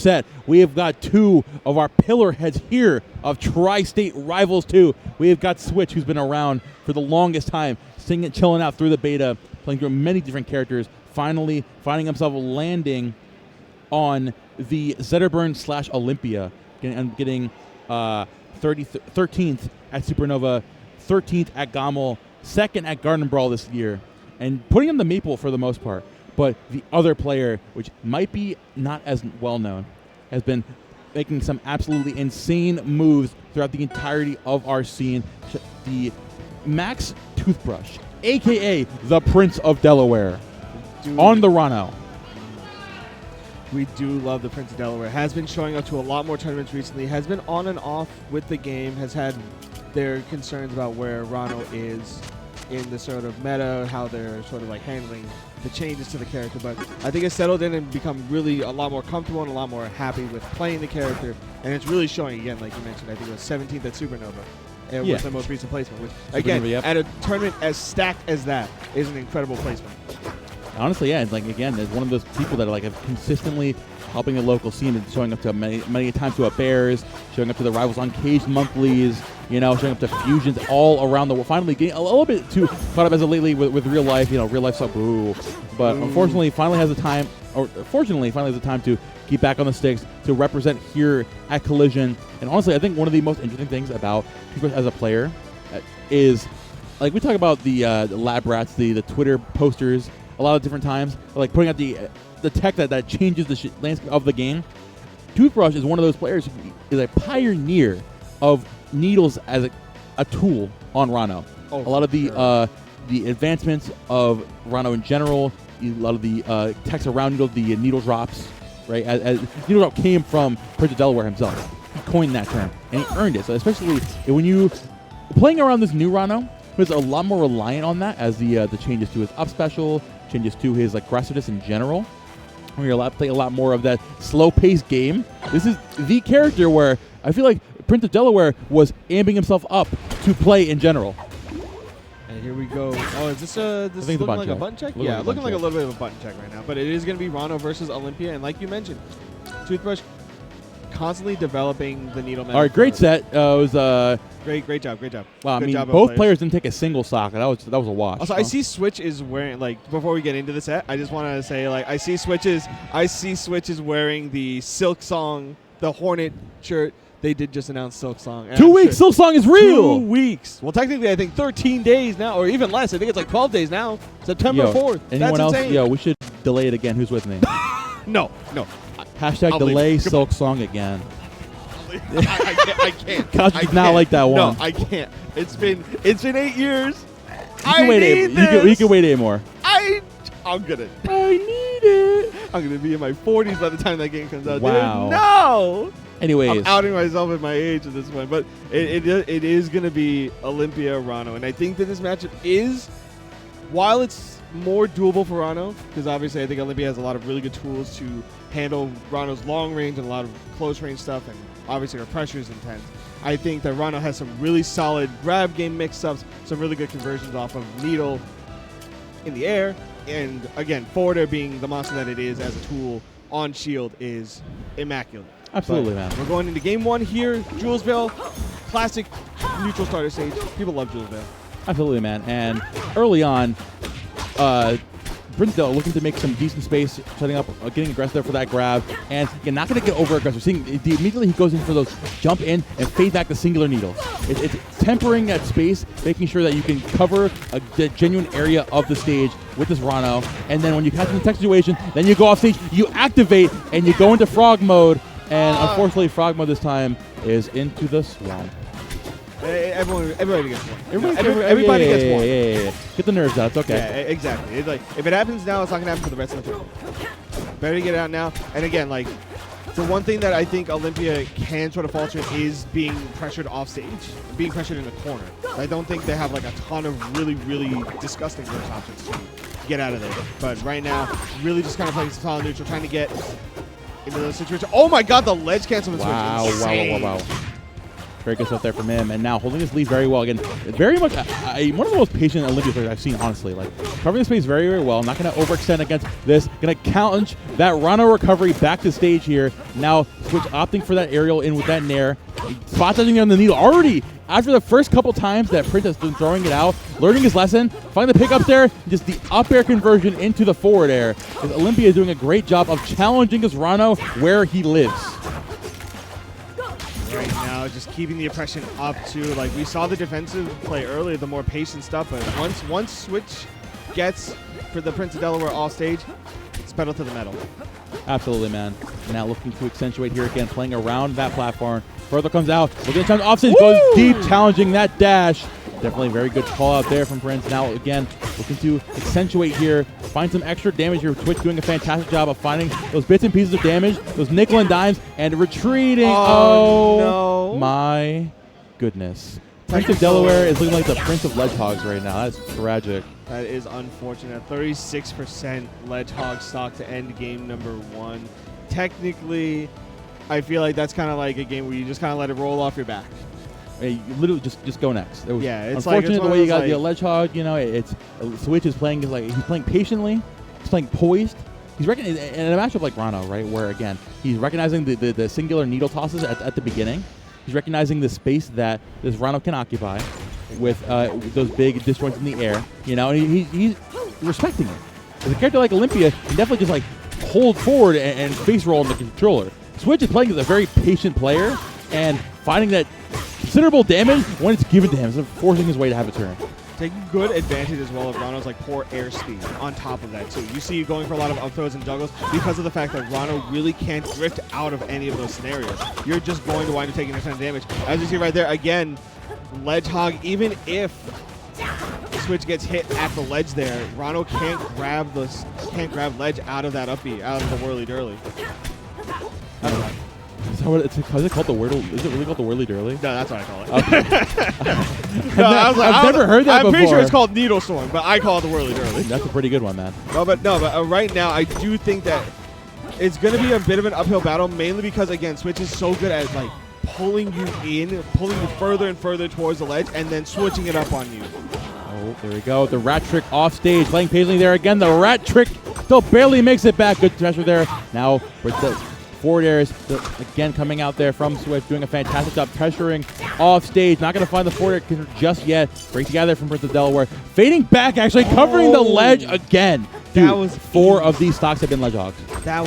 set. We have got two of our pillar heads here of Tri-State Rivals 2. We have got Switch, who's been around for the longest time, chilling out through the beta, playing through many different characters, finally finding himself landing on the Zetterburn / Olympia, getting 13th at Supernova, 13th at Gommel, 2nd at Garden Brawl this year, and putting him the Maple for the most part. But the other player, which might be not as well known, has been making some absolutely insane moves throughout the entirety of our scene. The Max Toothbrush, a.k.a. the Prince of Delaware, on the Ranno. We do love the Prince of Delaware. Has been showing up to a lot more tournaments recently. Has been on and off with the game. Has had their concerns about where Ranno is in the sort of meta, how they're sort of like handling the changes to the character. But I think it's settled in and become really a lot more comfortable and a lot more happy with playing the character. And it's really showing again, like you mentioned. I think it was 17th at Supernova. With the most recent placement, which again, at a tournament as stacked as that, is an incredible placement. Honestly, yeah, it's like, again, it's one of those people that are like consistently helping the local scene and showing up to many times to Bears, showing up to the Rivals on Cage monthlies, showing up to fusions all around the world. Finally getting a little bit too caught up as of lately with real life, real life stuff. Boo. But unfortunately, finally has the time, or fortunately, finally has the time to keep back on the sticks to represent here at Collision. And honestly, I think one of the most interesting things about Toothbrush as a player is, like, we talk about the lab rats, the Twitter posters a lot of different times, like putting out the tech that changes the landscape of the game. Toothbrush is one of those players who is a pioneer of needles as a tool on Ranno. A lot of the advancements of Ranno in general, a lot of the techs around needles, the needle drops, right? As needle drop came from Prince of Delaware himself. He coined that term, and he earned it. So especially when you playing around this new Ranno, who's a lot more reliant on that as the changes to his up special, changes to his aggressiveness in general. Where you're allowed to play a lot more of that slow-paced game. This is the character where I feel like Prince of Delaware was amping himself up to play in general. And here we go. Oh, is this looking like a button check? Yeah, looking like a little bit of a button check right now. But it is going to be Ranno versus Olympia. And like you mentioned, Toothbrush constantly developing the needle meta. All right, great set. It was great job. Wow, good job, both players didn't take a single sock. That was a wash. Also, I see Switch is wearing, like, before we get into the set, I just want to say, like, I see Switch is wearing the Silk Song, the Hornet shirt. They did just announce Silk Song. 2 weeks, Silk Song is real. 2 weeks. Well, technically, I think 13 days now, or even less. I think it's like 12 days now. September 4th. Anyone else? Insane. Yo, we should delay it again. Who's with me? No. Hashtag delay Silk Song again. I can't. Kosh does not like that one. No, I can't. It's been 8 years. You can wait 8 more. I'm gonna. I need it. I'm gonna be in my 40s by the time that game comes out. Wow. Dude, no. Anyways, I'm outing myself at my age at this point, but it is gonna be Olympia Ranno, and I think that this matchup is, while it's more doable for Ranno, because obviously I think Olympia has a lot of really good tools to handle Ranno's long range and a lot of close range stuff, and obviously her pressure is intense. I think that Ranno has some really solid grab game mix-ups, some really good conversions off of needle in the air, and again, forward air being the monster that it is as a tool on shield is immaculate. Absolutely, man. We're going into game 1 here, Julesville, classic neutral starter stage. People love Julesville. Absolutely, man. And early on, Brinsdale looking to make some decent space, setting up, getting aggressive there for that grab, and you're not going to get over aggressive. Seeing immediately he goes in for those jump in and fade back the singular needles. It's tempering that space, making sure that you can cover the genuine area of the stage with this Ranno, and then when you catch in the tech situation, then you go off stage, you activate, and you go into frog mode, and unfortunately frog mode this time is into the swamp. Everybody gets one. Everybody gets one. Yeah. Get the nerves out. It's okay. Yeah, exactly. It's like, if it happens now, it's not going to happen for the rest of the tournament. Better to get it out now. And again, like, the one thing that I think Olympia can sort of falter in is being pressured off stage, being pressured in the corner. I don't think they have like a ton of really, really disgusting burst options to get out of there. But right now, really just kind of playing solid neutral, trying to get into those situations. Oh my God, the ledge cancel. Wow. Very good stuff there from him. And now holding his lead very well. Again, very much one of the most patient Olympia players I've seen, honestly. Like, covering the space very, very well. Not going to overextend against this. Going to challenge that Ranno recovery back to stage here. Now, Switch opting for that aerial in with that nair. Spot dodging on the needle already. After the first couple times that Prince has been throwing it out, learning his lesson, finding the pickup there, just the up air conversion into the forward air. Because Olympia is doing a great job of challenging his Ranno where he lives. Right now, just keeping the oppression up too. Like we saw the defensive play earlier, the more patient stuff. But once Switch gets for the Prince of Delaware off stage, it's pedal to the metal. Absolutely, man. Now looking to accentuate here again, playing around that platform. Further comes out, looking at off stage, goes deep, challenging that dash. Definitely a very good call out there from Prince. Now again, looking to accentuate here, find some extra damage here. Twitch doing a fantastic job of finding those bits and pieces of damage, those nickel and dimes, and retreating. Oh no. My goodness. Prince of Delaware is looking like the Prince of Ledgehogs right now. That's tragic. That is unfortunate. 36% Ledgehog stock to end game number 1. Technically, I feel like that's kind of like a game where you just kind of let it roll off your back. You literally just go next. It was it's unfortunate like the way you got the Ledgehog. You know, it's Switch is playing like he's playing patiently. He's playing poised. He's in a matchup like Ranno, right, where again he's recognizing the singular needle tosses at the beginning. He's recognizing the space that this Ranno can occupy with those big disjoints in the air. You know, and he's respecting it. As a character like Olympia, he definitely just like hold forward and face roll in the controller. Switch is playing as a very patient player and finding that considerable damage when it's given to him, so forcing his way to have a turn. Taking good advantage as well of Ranno's like poor airspeed on top of that too. You see you going for a lot of up throws and juggles because of the fact that Ranno really can't drift out of any of those scenarios. You're just going to wind up taking a ton of damage. As you see right there, again, Ledgehog, even if Switch gets hit at the ledge there, Ranno can't grab ledge out of that up B, out of the whirly-durly. Is it called the Whirly? Is it really called the Whirly-Durly? No, that's what I call it. Okay. I've never heard that before. I'm pretty sure it's called Needle Storm, but I call it the Whirly-Durly. That's a pretty good one, man. But right now, I do think that it's going to be a bit of an uphill battle, mainly because, again, Switch is so good at, like, pulling you in, pulling you further and further towards the ledge, and then switching it up on you. Oh, there we go. The rat trick off stage, playing patiently there again. The rat trick still barely makes it back. Good pressure there. Now, forward airs again coming out there from Switch, doing a fantastic job pressuring off stage. Not going to find the forward air just yet. Break together from Prince of Delaware. Fading back, actually covering the ledge again. Dude, that was 4 of these stocks have been Ledgehogs.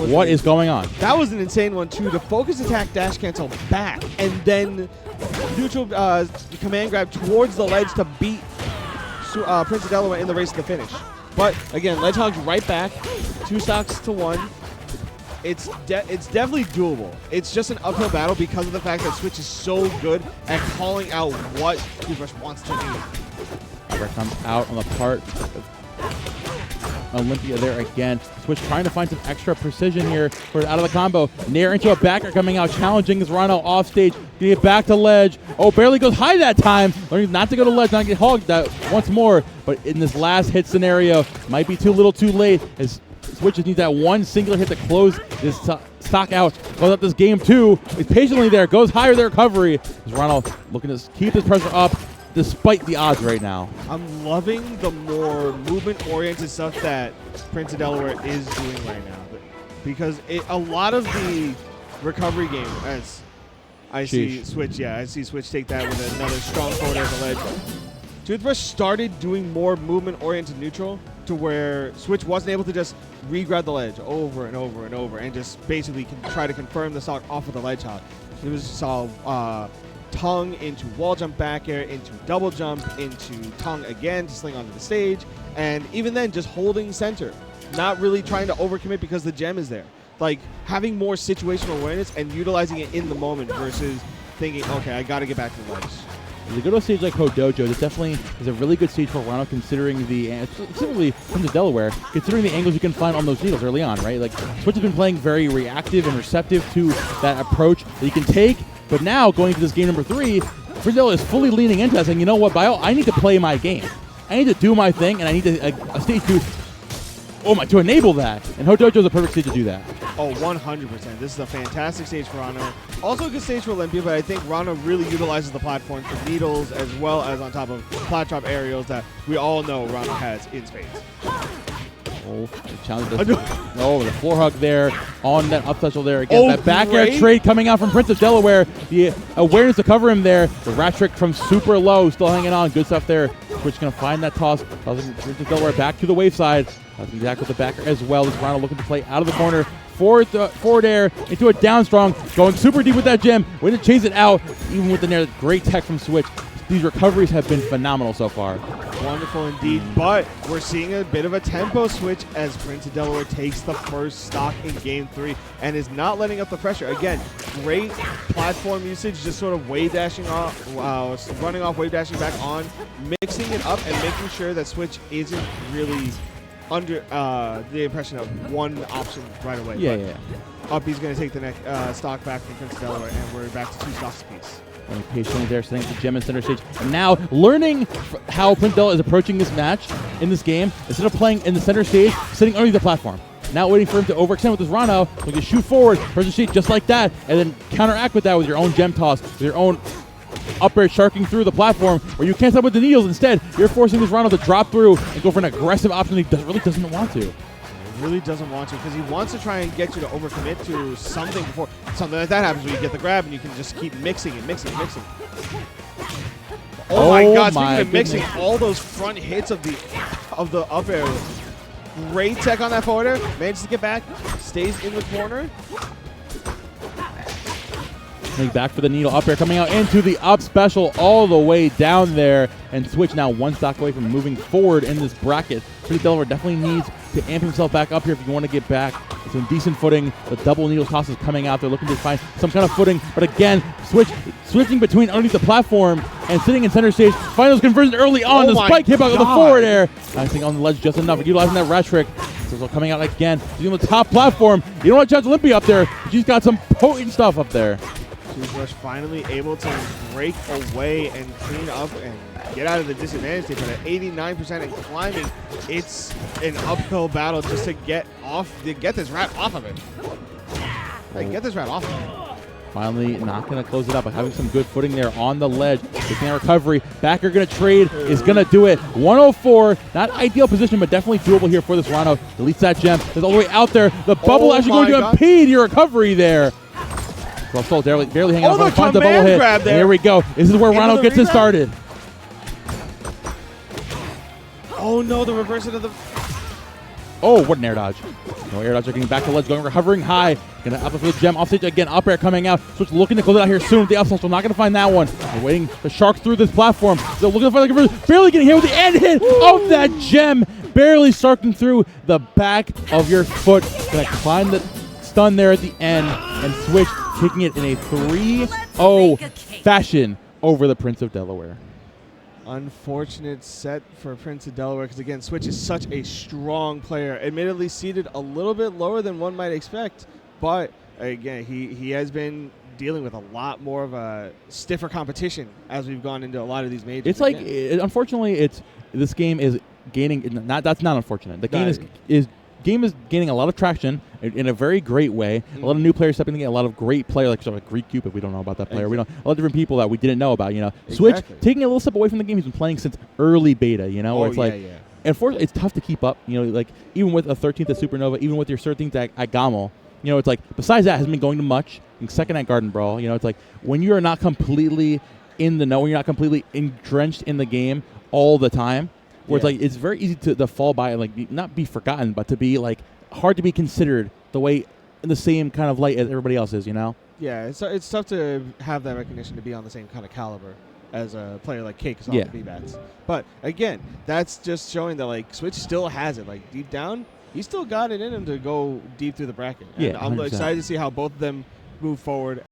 What is going on? That was an insane one, too. The focus attack dash cancel back, and then neutral command grab towards the ledge to beat Prince of Delaware in the race to the finish. But, again, Ledgehogs right back. 2 stocks to 1. It's definitely doable. It's just an uphill battle because of the fact that Switch is so good at calling out what Toothbrush wants to do. Aether comes out on the part of Olympia there again. Switch trying to find some extra precision here for out of the combo. Nair into a backer coming out, challenging his Ranno off stage. Getting it back to ledge. Oh, barely goes high that time. Learning not to go to ledge, not get hogged that once more. But in this last hit scenario, might be too little too late as Switch just needs that one singular hit to close this stock out. Close out this game 2. He's patiently there. Goes higher the recovery. As Ranno looking to keep his pressure up despite the odds right now. I'm loving the more movement-oriented stuff that Prince of Delaware is doing right now. Because a lot of the recovery game, as I see Switch take that with another strong forward at the ledge. Toothbrush started doing more movement-oriented neutral to where Switch wasn't able to just re-grab the ledge over and over and over and just basically try to confirm the stock off of the ledge hop. It was tongue into wall jump back air, into double jump, into tongue again to sling onto the stage, and even then just holding center. Not really trying to overcommit because the gem is there. Like having more situational awareness and utilizing it in the moment versus thinking, okay, I got to get back to the ledge. You go to a stage like Hodojo, this definitely is a really good stage for Ranno considering specifically from the Delaware, considering the angles you can find on those needles early on, right? Like, Switch has been playing very reactive and receptive to that approach that you can take, but now going into this game number 3, Brazil is fully leaning into that, saying, you know what, I need to play my game. I need to do my thing, and I need to, a stage to enable that. And Hodojo is a perfect stage to do that. Oh, 100%. This is a fantastic stage for Ranno. Also a good stage for Olympia, but I think Ranno really utilizes the platform for needles as well as on top of flat drop aerials that we all know Ranno has in spades. Oh, the challenge oh, the floor hug there on that up special there again. That back air trade coming out from Prince of Delaware. The awareness to cover him there. The rat trick from super low, still hanging on. Good stuff there. Switch going to find that toss. Tossing Prince of Delaware back to the wave side. Tossing back with the back air as well. This Ranno looking to play out of the corner. Forward air into a down strong. Going super deep with that gem. Way to chase it out. Even with the nair. Great tech from Switch. These recoveries have been phenomenal so far. Wonderful indeed, but we're seeing a bit of a tempo switch as Prince of Delaware takes the first stock in Game 3 and is not letting up the pressure. Again, great platform usage, just sort of wave dashing off, running off, wave dashing back on, mixing it up and making sure that Switch isn't really under the impression of one option right away. Yeah. Up, he's going to take the next stock back from Prince of Delaware, and we're back to 2 stocks apiece. And patiently there, setting up the gem in center stage. And now, learning how Prince Delaware is approaching this match in this game, instead of playing in the center stage, sitting underneath the platform. Now waiting for him to overextend with his Ranno, so he can shoot forward, person stage just like that, and then counteract with that with your own gem toss, with your own up air sharking through the platform, where you can't stop with the needles. Instead, you're forcing this Ranno to drop through and go for an aggressive option that he really doesn't want to. Really doesn't want to, because he wants to try and get you to overcommit to something before something like that happens, where you get the grab and you can just keep mixing and mixing and mixing. Oh my God! Speaking of mixing, all those front hits of the up air, great tech on that forward air. Manages to get back, stays in the corner. Back for the needle up air, coming out into the up special all the way down there, and Switch now 1 stock away from moving forward in this bracket. Prince of Delaware definitely needs to amp himself back up here if you want to get back some decent footing. The double needle toss is coming out. They're looking to find some kind of footing, but again, switching between underneath the platform and sitting in center stage. Find those conversions early on. The spike hit back with the forward air. I think on the ledge just enough, utilizing that rat trick. So coming out again, she's on the top platform. You don't want to challenge Olympia up there. She's got some potent stuff up there. Rush finally able to break away and clean up and get out of the disadvantage state, but at 89% and climbing, it's an uphill battle just to get this rat off of it. Get this rat off of it. Finally not going to close it up, but having some good footing there on the ledge. Taking a recovery. Backer going to trade, is going to do it. 104, not ideal position, but definitely doable here for this Ranno. Deletes that gem. It's all the way out there. The bubble actually going to impede your recovery there. Well, barely hanging on. Finds the bubble hit. And here we go. This is where Ranno gets it started. Oh no, the reverse into the... Oh, what an air dodge. No air dodge, getting back to the ledge, hovering high. Gonna up for the gem, off stage again, up air coming out. Switch looking to close it out here soon with the up special. Not gonna find that one. They're waiting to shark through this platform. They're looking to find the conversion. Barely getting hit with the end hit of that gem. Barely sharking through the back of your foot. Gonna climb the stun there at the end, and Switch taking it in a 3-0 fashion over the Prince of Delaware. Unfortunate set for Prince of Delaware, because again, Switch is such a strong player. Admittedly seated a little bit lower than one might expect, but again, he has been dealing with a lot more of a stiffer competition as we've gone into a lot of these majors. It's like, unfortunately, this game is gaining. That's not unfortunate. The game is gaining a lot of traction in a very great way. A lot of new players stepping in, a lot of great players like Greek Cupid. We don't know about that player. We don't. A lot of different people that we didn't know about. Switch taking a little step away from the game. He's been playing since early beta. Where unfortunately, it's tough to keep up. Like even with a 13th at Supernova, even with your 13th at Gamal. It's like besides that, hasn't been going to much. Second at Garden Brawl. It's like when you are not completely in the know, when you're not completely drenched in the game all the time. Where it's like it's very easy to fall by and not be forgotten, but to be hard to be considered the way in the same kind of light as everybody else is, Yeah, it's tough to have that recognition to be on the same kind of caliber as a player like Cake is on the B-Bats. But again, that's just showing that Switch still has it. Deep down, he still got it in him to go deep through the bracket. And I'm excited to see how both of them move forward.